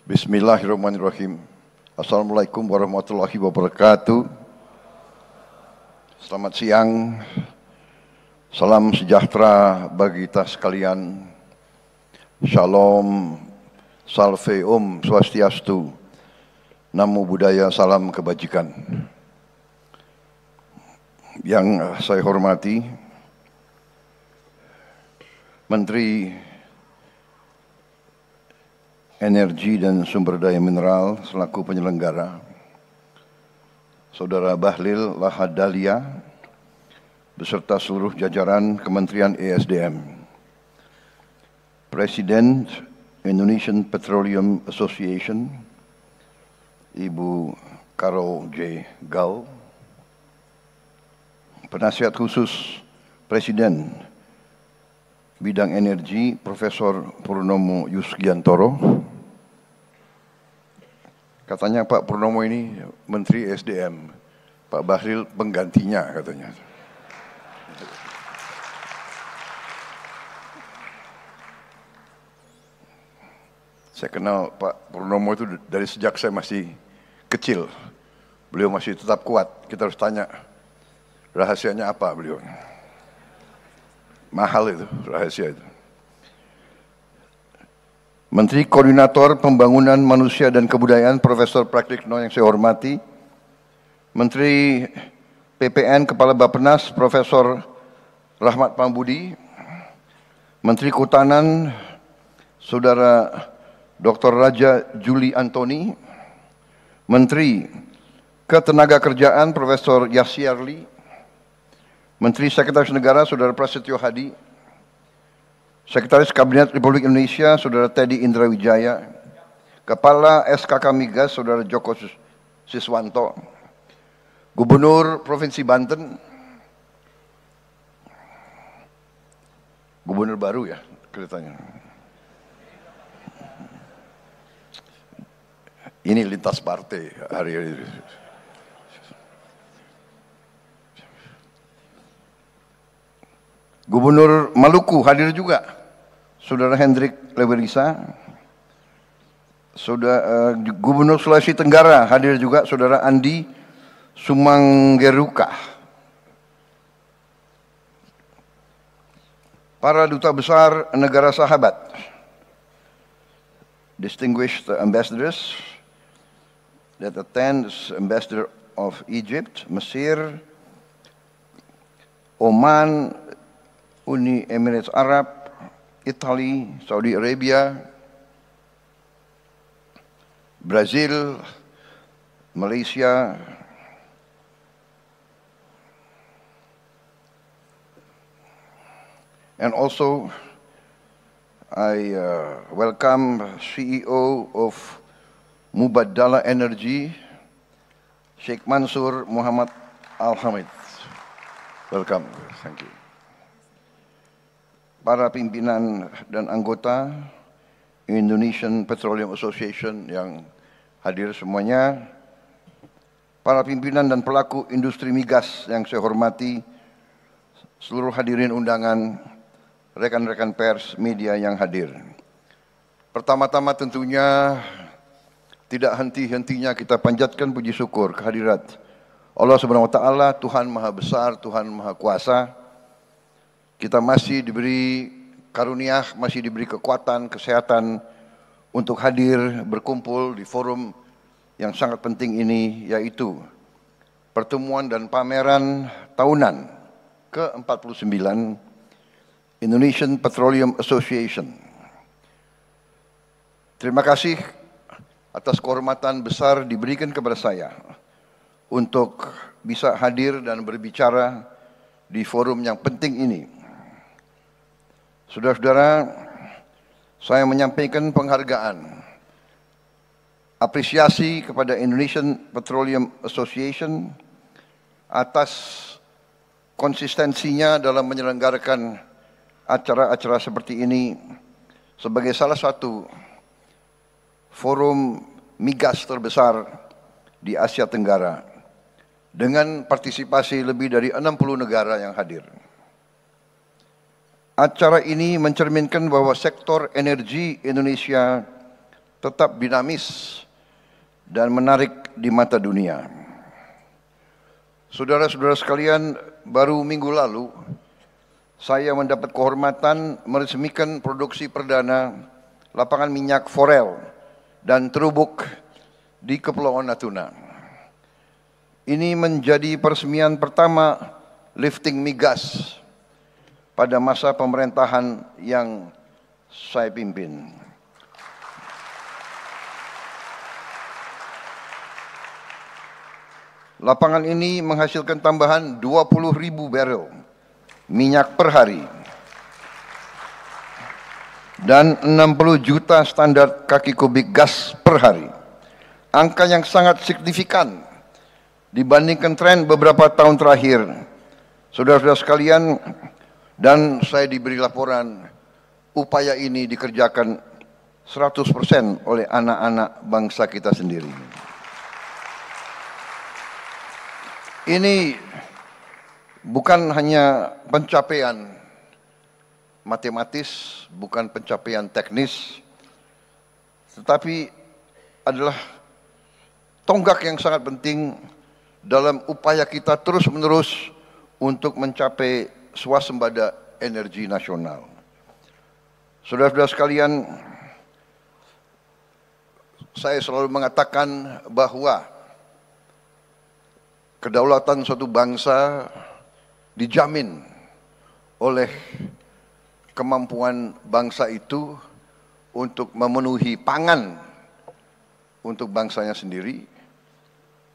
Bismillahirrahmanirrahim. Assalamualaikum warahmatullahi wabarakatuh. Selamat siang. Salam sejahtera bagi kita sekalian. Shalom, salve om swastiastu. Namo Buddhaya, salam kebajikan. Yang saya hormati Menteri Energi dan Sumber Daya Mineral selaku penyelenggara, Saudara Bahlil Lahadalia, beserta seluruh jajaran Kementerian ESDM, Presiden Indonesian Petroleum Association, Ibu Carol J. Gau, Penasihat Khusus Presiden Bidang Energi, Profesor Purnomo Yusgiantoro. Katanya Pak Purnomo ini Menteri SDM, Pak Bahlil penggantinya katanya. Saya kenal Pak Purnomo itu dari sejak saya masih kecil. Beliau masih tetap kuat. Kita harus tanya rahasianya apa beliau. Mahal itu, rahasia itu. Menteri Koordinator Pembangunan Manusia dan Kebudayaan Profesor Praktikno yang saya hormati, Menteri PPN Kepala Bappenas Profesor Rahmat Pambudi, Menteri Kehutanan Saudara Dr. Raja Juli Antoni, Menteri Ketenagakerjaan Profesor Yassi-Arli, Menteri Sekretaris Negara Saudara Prasetyo Hadi, Sekretaris Kabinet Republik Indonesia Saudara Teddy Indra Wijaya, Kepala SKK Migas Saudara Joko Siswanto, Gubernur Provinsi Banten, Gubernur baru ya kelihatannya. Ini lintas partai hari ini. Gubernur Maluku hadir juga, Saudara Hendrik Lewerisa. Gubernur Sulawesi Tenggara hadir juga, Saudara Andi Sumanggeruka. Para duta besar negara sahabat, distinguished ambassadors that attends, Ambassador of Egypt, Mesir, Oman, Uni Emirat Arab, Italy, Saudi Arabia, Brazil, Malaysia, and also I welcome CEO of Mubadala Energy, Sheikh Mansur Muhammad Al-Hamid. Welcome, thank you. Para pimpinan dan anggota Indonesian Petroleum Association yang hadir semuanya, para pimpinan dan pelaku industri migas yang saya hormati, seluruh hadirin undangan, rekan-rekan pers, media yang hadir. Pertama-tama tentunya tidak henti-hentinya kita panjatkan puji syukur kehadirat Allah Subhanahu wa Ta'ala, Tuhan Maha Besar, Tuhan Maha Kuasa. Kita masih diberi karunia, masih diberi kekuatan, kesehatan untuk hadir berkumpul di forum yang sangat penting ini, yaitu pertemuan dan pameran tahunan ke-49 Indonesian Petroleum Association. Terima kasih atas kehormatan besar diberikan kepada saya untuk bisa hadir dan berbicara di forum yang penting ini. Saudara-saudara, saya menyampaikan penghargaan, apresiasi kepada Indonesian Petroleum Association atas konsistensinya dalam menyelenggarakan acara-acara seperti ini sebagai salah satu forum migas terbesar di Asia Tenggara dengan partisipasi lebih dari 60 negara yang hadir. Acara ini mencerminkan bahwa sektor energi Indonesia tetap dinamis dan menarik di mata dunia. Saudara-saudara sekalian, baru minggu lalu saya mendapat kehormatan meresmikan produksi perdana lapangan minyak forel dan terubuk di Kepulauan Natuna. Ini menjadi peresmian pertama lifting migas pada masa pemerintahan yang saya pimpin. Lapangan ini menghasilkan tambahan 20.000 barel minyak per hari dan 60 juta standar kaki kubik gas per hari. Angka yang sangat signifikan dibandingkan tren beberapa tahun terakhir. Saudara-saudara sekalian, dan saya diberi laporan upaya ini dikerjakan 100% oleh anak-anak bangsa kita sendiri. Ini bukan hanya pencapaian matematis, bukan pencapaian teknis, tetapi adalah tonggak yang sangat penting dalam upaya kita terus-menerus untuk mencapai swasembada energi nasional. Saudara-saudara sekalian, saya selalu mengatakan bahwa kedaulatan suatu bangsa dijamin oleh kemampuan bangsa itu untuk memenuhi pangan untuk bangsanya sendiri,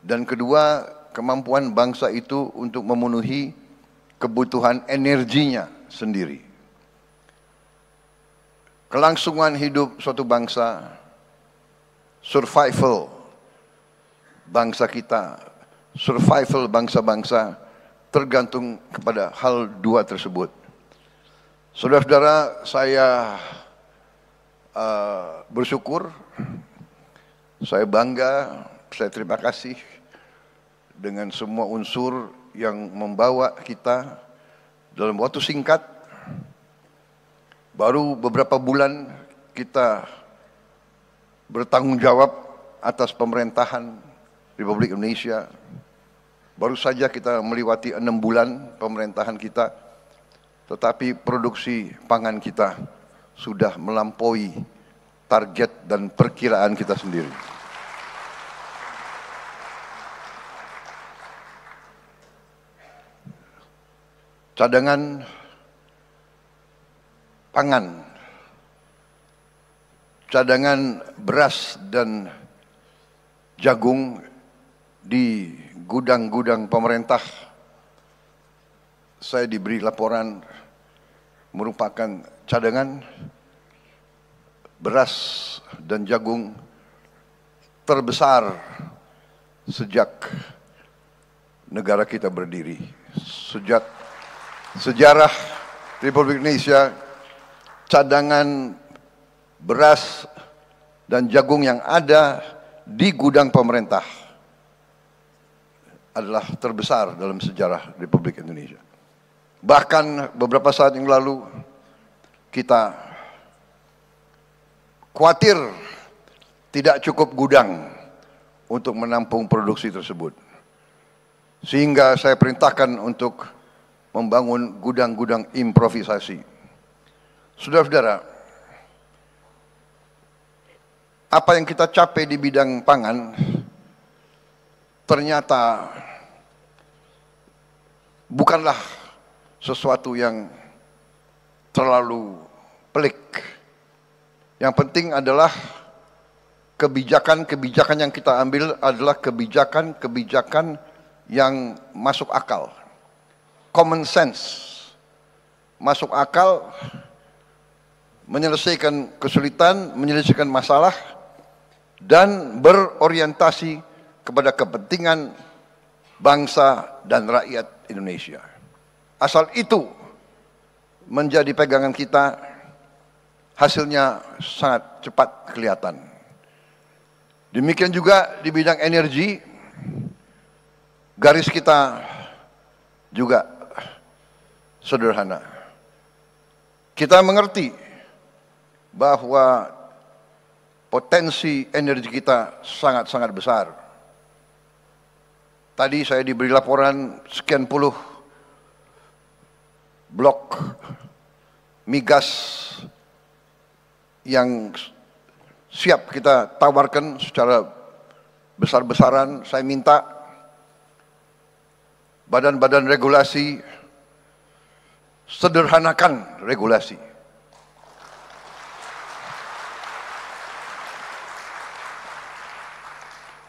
dan kedua, kemampuan bangsa itu untuk memenuhi kebutuhan energinya sendiri. Kelangsungan hidup suatu bangsa, survival bangsa kita, survival bangsa-bangsa tergantung kepada hal dua tersebut. Saudara-saudara, saya bersyukur, saya bangga, saya terima kasih dengan semua unsur yang membawa kita dalam waktu singkat. Baru beberapa bulan kita bertanggung jawab atas pemerintahan Republik Indonesia. Baru saja kita melewati 6 bulan pemerintahan kita, tetapi produksi pangan kita sudah melampaui target dan perkiraan kita sendiri. Cadangan pangan, cadangan beras dan jagung di gudang-gudang pemerintah, saya diberi laporan merupakan cadangan beras dan jagung terbesar sejak negara kita berdiri. Sejak sejarah Republik Indonesia, cadangan beras dan jagung yang ada di gudang pemerintah adalah terbesar dalam sejarah Republik Indonesia. Bahkan beberapa saat yang lalu kita khawatir tidak cukup gudang untuk menampung produksi tersebut. Sehingga saya perintahkan untuk membangun gudang-gudang improvisasi. Saudara-saudara, apa yang kita capai di bidang pangan ternyata bukanlah sesuatu yang terlalu pelik. Yang penting adalah kebijakan-kebijakan yang kita ambil adalah kebijakan-kebijakan yang masuk akal. Common sense. Masuk akal, menyelesaikan kesulitan, menyelesaikan masalah, dan berorientasi kepada kepentingan bangsa dan rakyat Indonesia. Asal itu menjadi pegangan kita, hasilnya sangat cepat kelihatan. Demikian juga di bidang energi, garis kita juga sederhana. Kita mengerti bahwa potensi energi kita sangat-sangat besar. Tadi saya diberi laporan sekian puluh blok migas yang siap kita tawarkan secara besar-besaran. Saya minta badan-badan regulasi sederhanakan regulasi.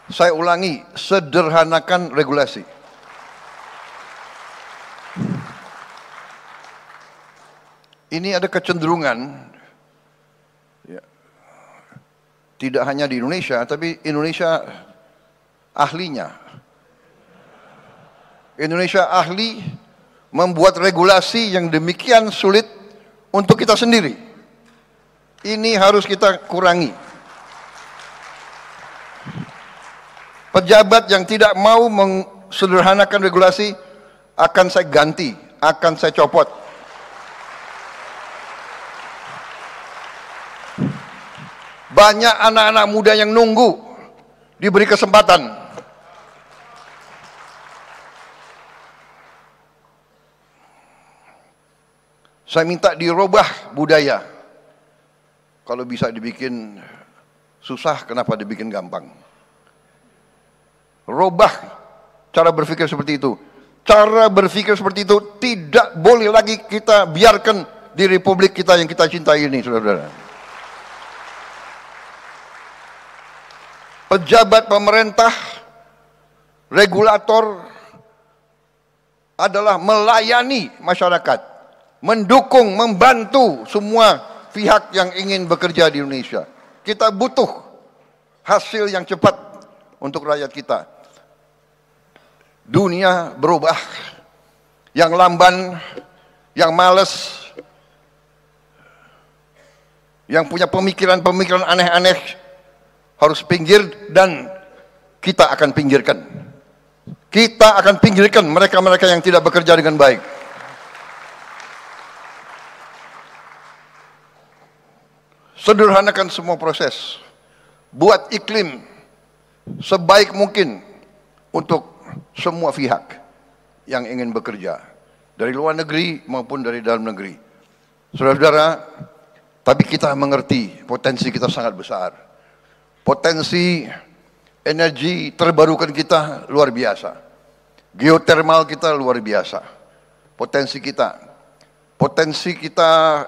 Saya ulangi, sederhanakan regulasi. Ini ada kecenderungan, ya, tidak hanya di Indonesia, tapi Indonesia ahlinya. Indonesia ahli membuat regulasi yang demikian sulit untuk kita sendiri. Ini harus kita kurangi. Pejabat yang tidak mau mensederhanakan regulasi akan saya ganti, akan saya copot. Banyak anak-anak muda yang nunggu diberi kesempatan. Saya minta dirubah budaya. Kalau bisa dibikin susah, kenapa dibikin gampang? Robah cara berpikir seperti itu. Cara berpikir seperti itu tidak boleh lagi kita biarkan di republik kita yang kita cintai ini, saudara-saudara. Pejabat pemerintah, regulator adalah melayani masyarakat, mendukung, membantu semua pihak yang ingin bekerja di Indonesia. Kita butuh hasil yang cepat untuk rakyat kita. Dunia berubah, yang lamban, yang malas, yang punya pemikiran-pemikiran aneh-aneh harus pinggir, dan kita akan pinggirkan. Kita akan pinggirkan mereka-mereka yang tidak bekerja dengan baik. Sederhanakan semua proses. Buat iklim sebaik mungkin untuk semua pihak yang ingin bekerja, dari luar negeri maupun dari dalam negeri. Saudara-saudara, tapi kita mengerti potensi kita sangat besar. Potensi energi terbarukan kita luar biasa. Geotermal kita luar biasa. Potensi kita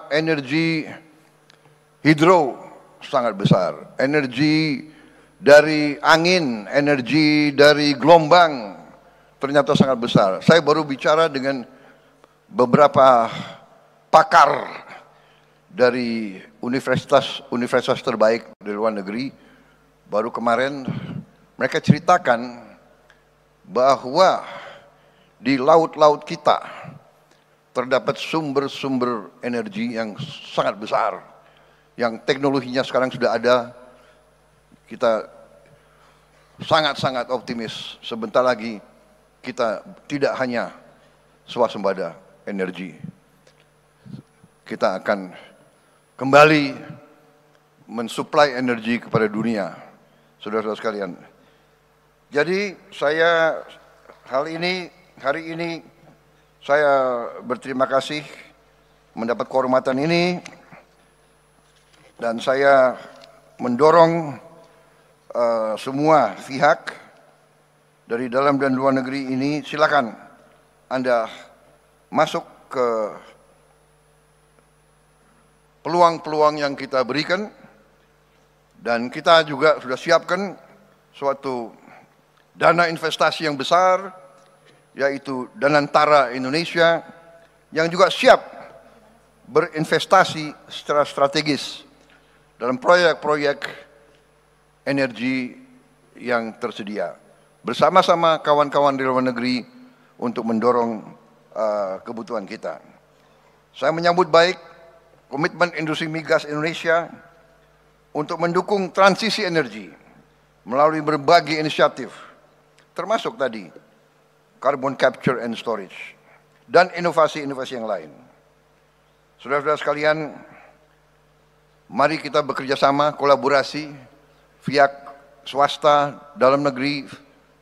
energi hidro sangat besar. Energi dari angin, energi dari gelombang ternyata sangat besar. Saya baru bicara dengan beberapa pakar dari universitas terbaik di luar negeri. Baru kemarin mereka ceritakan bahwa di laut-laut kita terdapat sumber-sumber energi yang sangat besar, yang teknologinya sekarang sudah ada. Kita sangat-sangat optimis sebentar lagi kita tidak hanya swasembada energi, kita akan kembali mensuplai energi kepada dunia, saudara-saudara sekalian. Jadi saya hari ini saya berterima kasih mendapat kehormatan ini, dan saya mendorong semua pihak dari dalam dan luar negeri ini, silakan Anda masuk ke peluang-peluang yang kita berikan, dan kita juga sudah siapkan suatu dana investasi yang besar, yaitu Danantara Indonesia, yang juga siap berinvestasi secara strategis dalam proyek-proyek energi yang tersedia, bersama-sama kawan-kawan di luar negeri untuk mendorong kebutuhan kita. Saya menyambut baik komitmen industri migas Indonesia untuk mendukung transisi energi melalui berbagai inisiatif, termasuk tadi carbon capture and storage dan inovasi-inovasi yang lain. Saudara-saudara sekalian, Mari kita bekerja sama, kolaborasi, pihak swasta dalam negeri,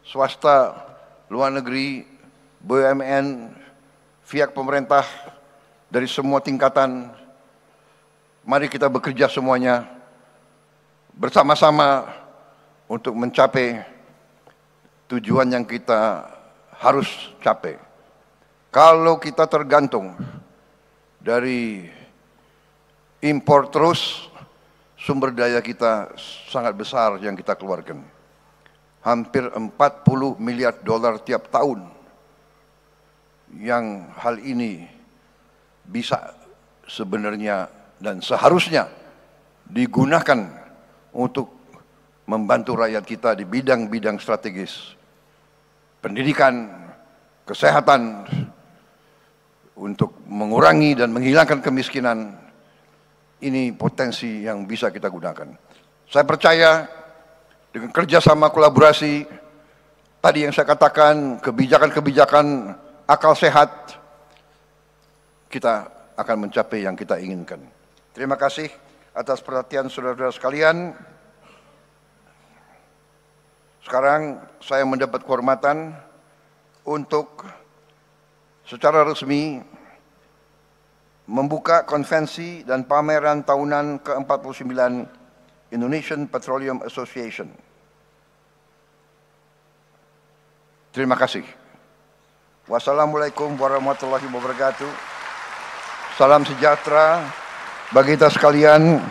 swasta luar negeri, BUMN, pihak pemerintah dari semua tingkatan. Mari kita bekerja semuanya bersama-sama untuk mencapai tujuan yang kita harus capai. Kalau kita tergantung dari impor terus, sumber daya kita sangat besar yang kita keluarkan. Hampir 40 miliar dolar tiap tahun. Yang hal ini bisa sebenarnya dan seharusnya digunakan untuk membantu rakyat kita di bidang-bidang strategis. Pendidikan, kesehatan, untuk mengurangi dan menghilangkan kemiskinan. Ini potensi yang bisa kita gunakan. Saya percaya dengan kerjasama kolaborasi, tadi yang saya katakan, kebijakan-kebijakan akal sehat, kita akan mencapai yang kita inginkan. Terima kasih atas perhatian saudara-saudara sekalian. Sekarang saya mendapat kehormatan untuk secara resmi membuka konvensi dan pameran tahunan ke-49 Indonesian Petroleum Association. Terima kasih. Wassalamualaikum warahmatullahi wabarakatuh. Salam sejahtera bagi kita sekalian.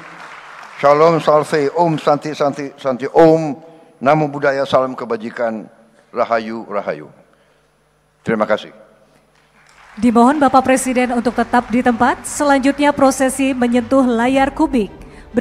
Shalom, salve, om, santi, santi, santi, om. Namo Buddhaya, salam kebajikan. Rahayu, rahayu. Terima kasih. Dimohon Bapak Presiden untuk tetap di tempat. Selanjutnya prosesi menyentuh layar kubik.